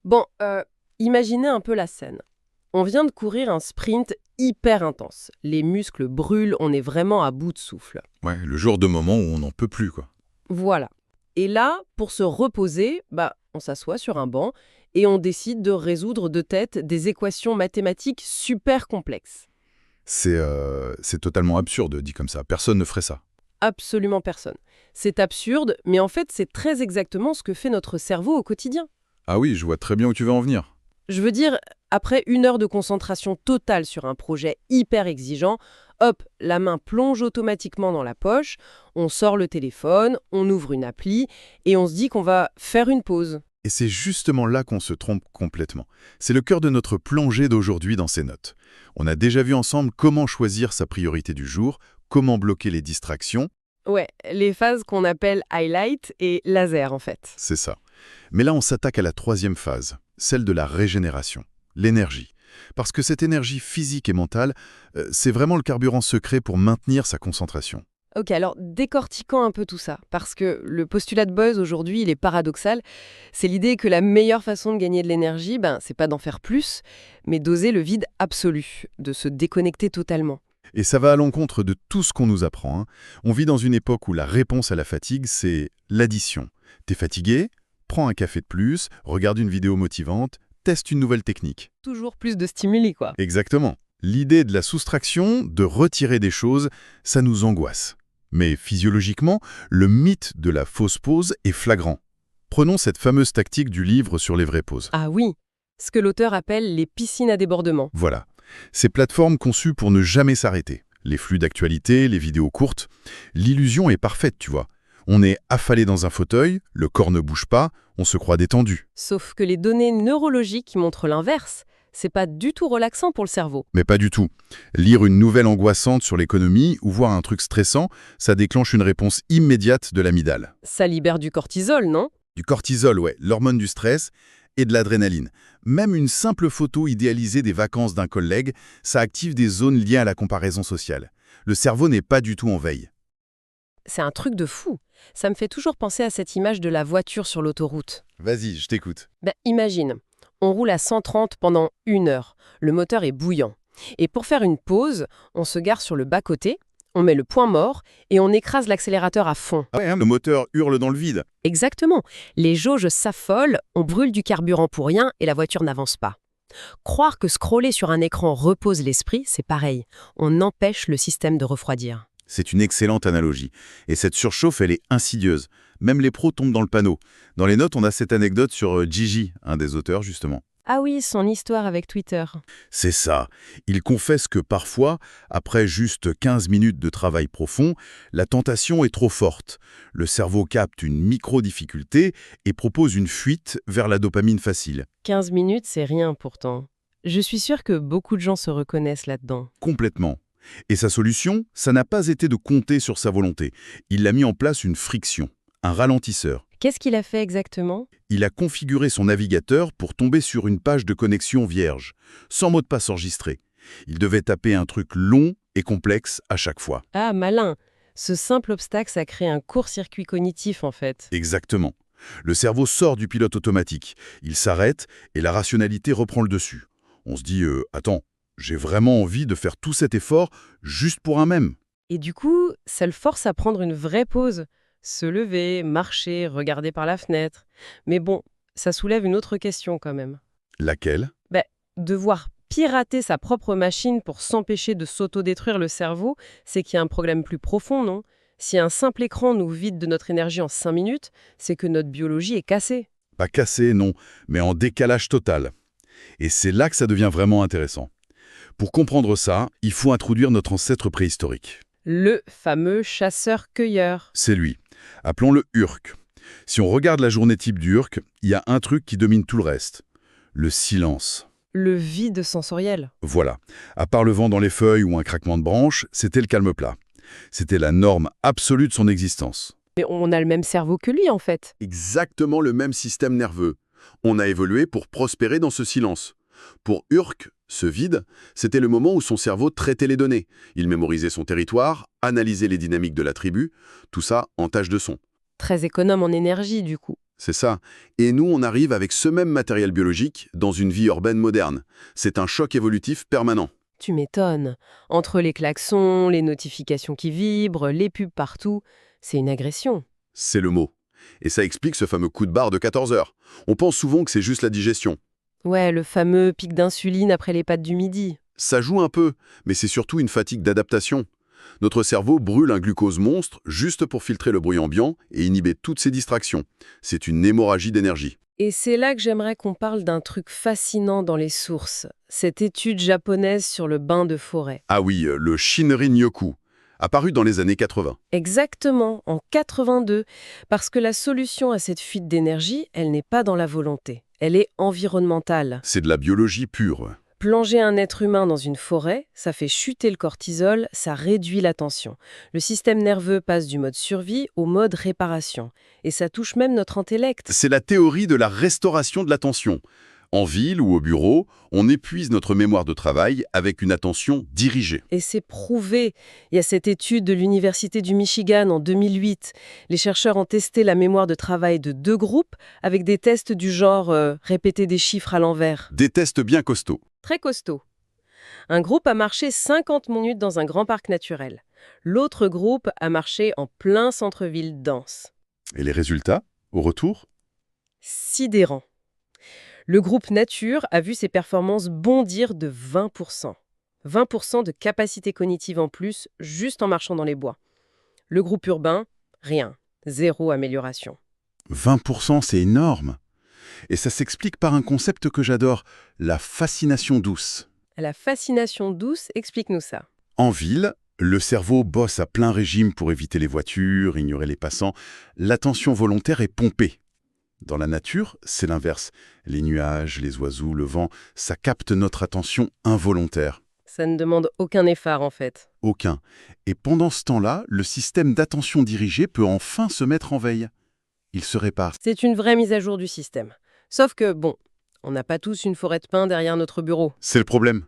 Bon, imaginez un peu la scène. On vient de courir un sprint hyper intense. Les muscles brûlent, on est vraiment à bout de souffle. Ouais, le genre de moment où on n'en peut plus, quoi. Voilà. Et là, pour se reposer, on s'assoit sur un banc et on décide de résoudre de tête des équations mathématiques super complexes. C'est totalement absurde, dit comme ça. Personne ne ferait ça. Absolument personne. C'est absurde, mais en fait, c'est très exactement ce que fait notre cerveau au quotidien. Ah oui, je vois très bien où tu veux en venir. Je veux dire, après 1 heure de concentration totale sur un projet hyper exigeant, hop, la main plonge automatiquement dans la poche, on sort le téléphone, on ouvre une appli et on se dit qu'on va faire une pause. Et c'est justement là qu'on se trompe complètement. C'est le cœur de notre plongée d'aujourd'hui dans ces notes. On a déjà vu ensemble comment choisir sa priorité du jour, comment bloquer les distractions, Ouais, les phases qu'on appelle highlight et laser en fait. c'est ça. Mais là, on s'attaque à la troisième phase, celle de la régénération, l'énergie. Parce que cette énergie physique et mentale, c'est vraiment le carburant secret pour maintenir sa concentration. Ok, alors décortiquons un peu tout ça, parce que le postulat de Buzz aujourd'hui, il est paradoxal. C'est l'idée que la meilleure façon de gagner de l'énergie, c'est pas d'en faire plus, mais d'oser le vide absolu, de se déconnecter totalement. Et ça va à l'encontre de tout ce qu'on nous apprend, hein. On vit dans une époque où la réponse à la fatigue, c'est l'addition. T'es fatigué? Prends un café de plus, regarde une vidéo motivante, teste une nouvelle technique. Toujours plus de stimuli, quoi. Exactement. L'idée de la soustraction, de retirer des choses, ça nous angoisse. Mais physiologiquement, le mythe de la fausse pause est flagrant. Prenons cette fameuse tactique du livre sur les vraies pauses. Ah oui, ce que l'auteur appelle les piscines à débordement. Voilà. Ces plateformes conçues pour ne jamais s'arrêter. Les flux d'actualité, les vidéos courtes. L'illusion est parfaite, tu vois. On est affalé dans un fauteuil, le corps ne bouge pas, on se croit détendu. Sauf que les données neurologiques montrent l'inverse. C'est pas du tout relaxant pour le cerveau. Mais pas du tout. Lire une nouvelle angoissante sur l'économie ou voir un truc stressant, ça déclenche une réponse immédiate de l'amygdale. Ça libère du cortisol, non? Du cortisol, ouais, l'hormone du stress, et de l'adrénaline. Même une simple photo idéalisée des vacances d'un collègue, ça active des zones liées à la comparaison sociale. Le cerveau n'est pas du tout en veille. C'est un truc de fou. Ça me fait toujours penser à cette image de la voiture sur l'autoroute. Vas-y, je t'écoute. Imagine, on roule à 130 pendant 1 heure. Le moteur est bouillant. Et pour faire une pause, on se gare sur le bas-côté, on met le point mort et on écrase l'accélérateur à fond. Ah ouais, hein, le moteur hurle dans le vide. Exactement. Les jauges s'affolent, on brûle du carburant pour rien et la voiture n'avance pas. Croire que scroller sur un écran repose l'esprit, c'est pareil. On empêche le système de refroidir. C'est une excellente analogie. Et cette surchauffe, elle est insidieuse. Même les pros tombent dans le panneau. Dans les notes, on a cette anecdote sur Gigi, un des auteurs justement. Ah oui, son histoire avec Twitter. C'est ça. Il confesse que parfois, après juste 15 minutes de travail profond, la tentation est trop forte. Le cerveau capte une micro-difficulté et propose une fuite vers la dopamine facile. 15 minutes, c'est rien pourtant. Je suis sûre que beaucoup de gens se reconnaissent là-dedans. Complètement. Et sa solution, ça n'a pas été de compter sur sa volonté. Il a mis en place une friction, un ralentisseur. Qu'est-ce qu'il a fait exactement? Il a configuré son navigateur pour tomber sur une page de connexion vierge, sans mot de passe enregistré. Il devait taper un truc long et complexe à chaque fois. Ah, malin. Ce simple obstacle, ça crée un court-circuit cognitif en fait. Exactement. Le cerveau sort du pilote automatique. Il s'arrête et la rationalité reprend le dessus. On se dit attends, j'ai vraiment envie de faire tout cet effort juste pour un même. Et du coup, ça le force à prendre une vraie pause. Se lever, marcher, regarder par la fenêtre. Mais bon, ça soulève une autre question quand même. Laquelle? Devoir pirater sa propre machine pour s'empêcher de s'autodétruire le cerveau, c'est qu'il y a un problème plus profond, non? Si un simple écran nous vide de notre énergie en 5 minutes, c'est que notre biologie est cassée. Pas cassé, non, mais en décalage total. Et c'est là que ça devient vraiment intéressant. Pour comprendre ça, il faut introduire notre ancêtre préhistorique. Le fameux chasseur-cueilleur. C'est lui. Appelons-le Urk. Si on regarde la journée type du Urk, il y a un truc qui domine tout le reste. Le silence. Le vide sensoriel. Voilà. À part le vent dans les feuilles ou un craquement de branches, c'était le calme plat. C'était la norme absolue de son existence. Mais on a le même cerveau que lui en fait. Exactement le même système nerveux. On a évolué pour prospérer dans ce silence. Pour Urk, ce vide, c'était le moment où son cerveau traitait les données. Il mémorisait son territoire, analysait les dynamiques de la tribu, tout ça en tâche de son. Très économe en énergie du coup. C'est ça. Et nous, on arrive avec ce même matériel biologique dans une vie urbaine moderne. C'est un choc évolutif permanent. Tu m'étonnes. Entre les klaxons, les notifications qui vibrent, les pubs partout, c'est une agression. C'est le mot. Et ça explique ce fameux coup de barre de 14 heures. On pense souvent que c'est juste la digestion. Ouais, le fameux pic d'insuline après les pâtes du midi. Ça joue un peu, mais c'est surtout une fatigue d'adaptation. Notre cerveau brûle un glucose monstre juste pour filtrer le bruit ambiant et inhiber toutes ces distractions. C'est une hémorragie d'énergie. Et c'est là que j'aimerais qu'on parle d'un truc fascinant dans les sources. Cette étude japonaise sur le bain de forêt. Ah oui, le Shinrin-yoku, apparu dans les années 80. Exactement, en 82. Parce que la solution à cette fuite d'énergie, elle n'est pas dans la volonté. Elle est environnementale. C'est de la biologie pure. Plonger un être humain dans une forêt, ça fait chuter le cortisol, ça réduit la tension. Le système nerveux passe du mode survie au mode réparation. Et ça touche même notre intellect. C'est la théorie de la restauration de l'attention. En ville ou au bureau, on épuise notre mémoire de travail avec une attention dirigée. Et c'est prouvé. Il y a cette étude de l'Université du Michigan en 2008. Les chercheurs ont testé la mémoire de travail de 2 groupes avec des tests du genre répéter des chiffres à l'envers. Des tests bien costauds. Très costaud. Un groupe a marché 50 minutes dans un grand parc naturel. L'autre groupe a marché en plein centre-ville dense. Et les résultats, au retour? Sidérant. Le groupe nature a vu ses performances bondir de 20%. 20% de capacité cognitive en plus, juste en marchant dans les bois. Le groupe urbain, rien. 0 amélioration. 20%, c'est énorme. Et ça s'explique par un concept que j'adore, la fascination douce. La fascination douce, explique-nous ça. En ville, le cerveau bosse à plein régime pour éviter les voitures, ignorer les passants. L'attention volontaire est pompée. Dans la nature, c'est l'inverse. Les nuages, les oiseaux, le vent, ça capte notre attention involontaire. Ça ne demande aucun effort en fait. Aucun. Et pendant ce temps-là, le système d'attention dirigée peut enfin se mettre en veille. Il se répare. C'est une vraie mise à jour du système. Sauf que, bon, on n'a pas tous une forêt de pins derrière notre bureau. C'est le problème.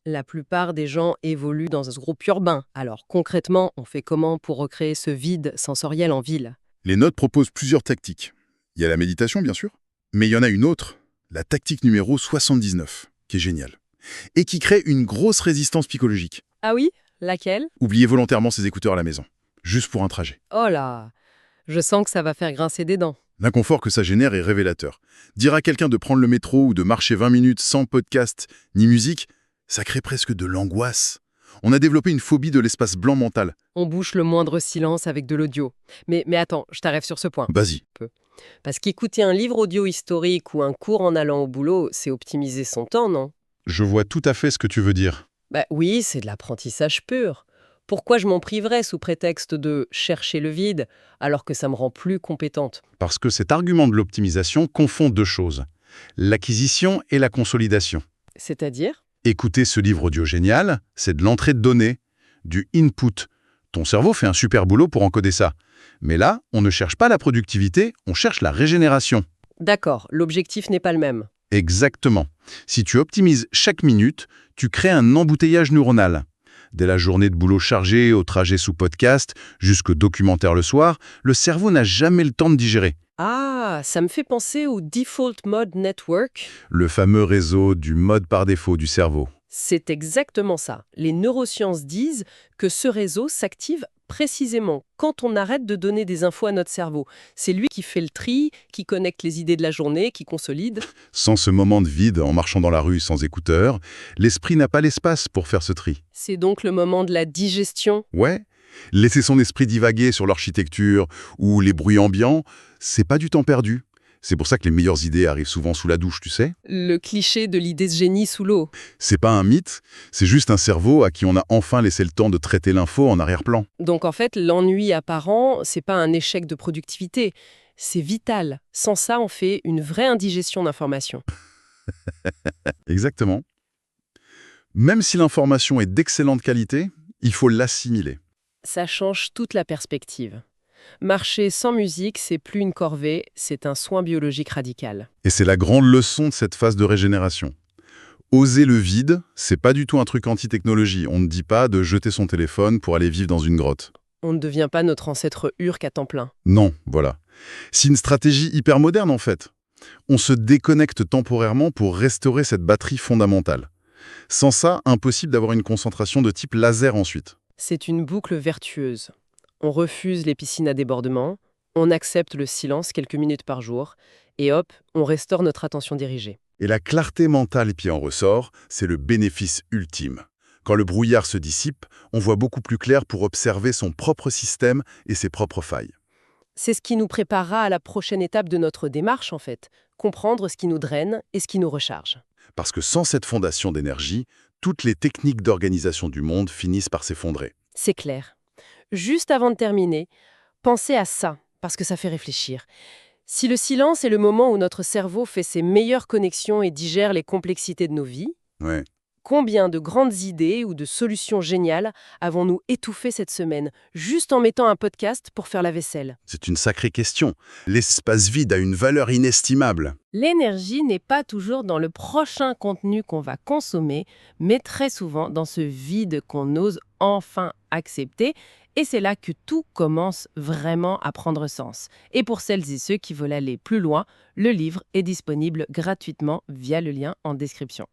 La plupart des gens évoluent dans ce groupe urbain. Alors concrètement, on fait comment pour recréer ce vide sensoriel en ville? Les notes proposent plusieurs tactiques. Il y a la méditation, bien sûr, mais il y en a une autre, la tactique numéro 79, qui est géniale, et qui crée une grosse résistance psychologique. Ah oui? Laquelle? Oubliez volontairement ses écouteurs à la maison, juste pour un trajet. Oh là! Je sens que ça va faire grincer des dents. L'inconfort que ça génère est révélateur. Dire à quelqu'un de prendre le métro ou de marcher 20 minutes sans podcast ni musique, ça crée presque de l'angoisse. On a développé une phobie de l'espace blanc mental. On bouche le moindre silence avec de l'audio. Mais attends, je t'arrête sur ce point. Vas-y. Parce qu'écouter un livre audio historique ou un cours en allant au boulot, c'est optimiser son temps, non? Je vois tout à fait ce que tu veux dire. Bah oui, c'est de l'apprentissage pur. Pourquoi je m'en priverais sous prétexte de chercher le vide, alors que ça me rend plus compétente? Parce que cet argument de l'optimisation confond deux choses, l'acquisition et la consolidation. C'est-à-dire? Écouter ce livre audio génial, c'est de l'entrée de données, du input. Ton cerveau fait un super boulot pour encoder ça. Mais là, on ne cherche pas la productivité, on cherche la régénération. D'accord, l'objectif n'est pas le même. Exactement. Si tu optimises chaque minute, tu crées un embouteillage neuronal. Dès la journée de boulot chargée, au trajet sous podcast, jusqu'au documentaire le soir, le cerveau n'a jamais le temps de digérer. Ah, ça me fait penser au Default Mode Network. Le fameux réseau du mode par défaut du cerveau. C'est exactement ça. Les neurosciences disent que ce réseau s'active précisément quand on arrête de donner des infos à notre cerveau. C'est lui qui fait le tri, qui connecte les idées de la journée, qui consolide. Sans ce moment de vide, en marchant dans la rue sans écouteurs, l'esprit n'a pas l'espace pour faire ce tri. C'est donc le moment de la digestion. Ouais, laisser son esprit divaguer sur l'architecture ou les bruits ambiants, c'est pas du temps perdu. C'est pour ça que les meilleures idées arrivent souvent sous la douche, tu sais. Le cliché de l'idée de génie sous l'eau. C'est pas un mythe, c'est juste un cerveau à qui on a enfin laissé le temps de traiter l'info en arrière-plan. Donc en fait, l'ennui apparent, c'est pas un échec de productivité, c'est vital. Sans ça, on fait une vraie indigestion d'informations. Exactement. Même si l'information est d'excellente qualité, il faut l'assimiler. Ça change toute la perspective. Marcher sans musique, c'est plus une corvée, c'est un soin biologique radical. Et c'est la grande leçon de cette phase de régénération. Oser le vide, c'est pas du tout un truc anti-technologie. On ne dit pas de jeter son téléphone pour aller vivre dans une grotte. On ne devient pas notre ancêtre Urk à temps plein. Non, voilà. C'est une stratégie hyper moderne en fait. On se déconnecte temporairement pour restaurer cette batterie fondamentale. Sans ça, impossible d'avoir une concentration de type laser ensuite. C'est une boucle vertueuse. On refuse les piscines à débordement, on accepte le silence quelques minutes par jour, et hop, on restaure notre attention dirigée. Et la clarté mentale qui en ressort, c'est le bénéfice ultime. Quand le brouillard se dissipe, on voit beaucoup plus clair pour observer son propre système et ses propres failles. C'est ce qui nous préparera à la prochaine étape de notre démarche, en fait. Comprendre ce qui nous draine et ce qui nous recharge. Parce que sans cette fondation d'énergie, toutes les techniques d'organisation du monde finissent par s'effondrer. C'est clair. Juste avant de terminer, pensez à ça, parce que ça fait réfléchir. Si le silence est le moment où notre cerveau fait ses meilleures connexions et digère les complexités de nos vies, Ouais. combien de grandes idées ou de solutions géniales avons-nous étouffées cette semaine, juste en mettant un podcast pour faire la vaisselle? C'est une sacrée question. L'espace vide a une valeur inestimable. L'énergie n'est pas toujours dans le prochain contenu qu'on va consommer, mais très souvent dans ce vide qu'on ose enfin accepter. Et c'est là que tout commence vraiment à prendre sens. Et pour celles et ceux qui veulent aller plus loin, le livre est disponible gratuitement via le lien en description.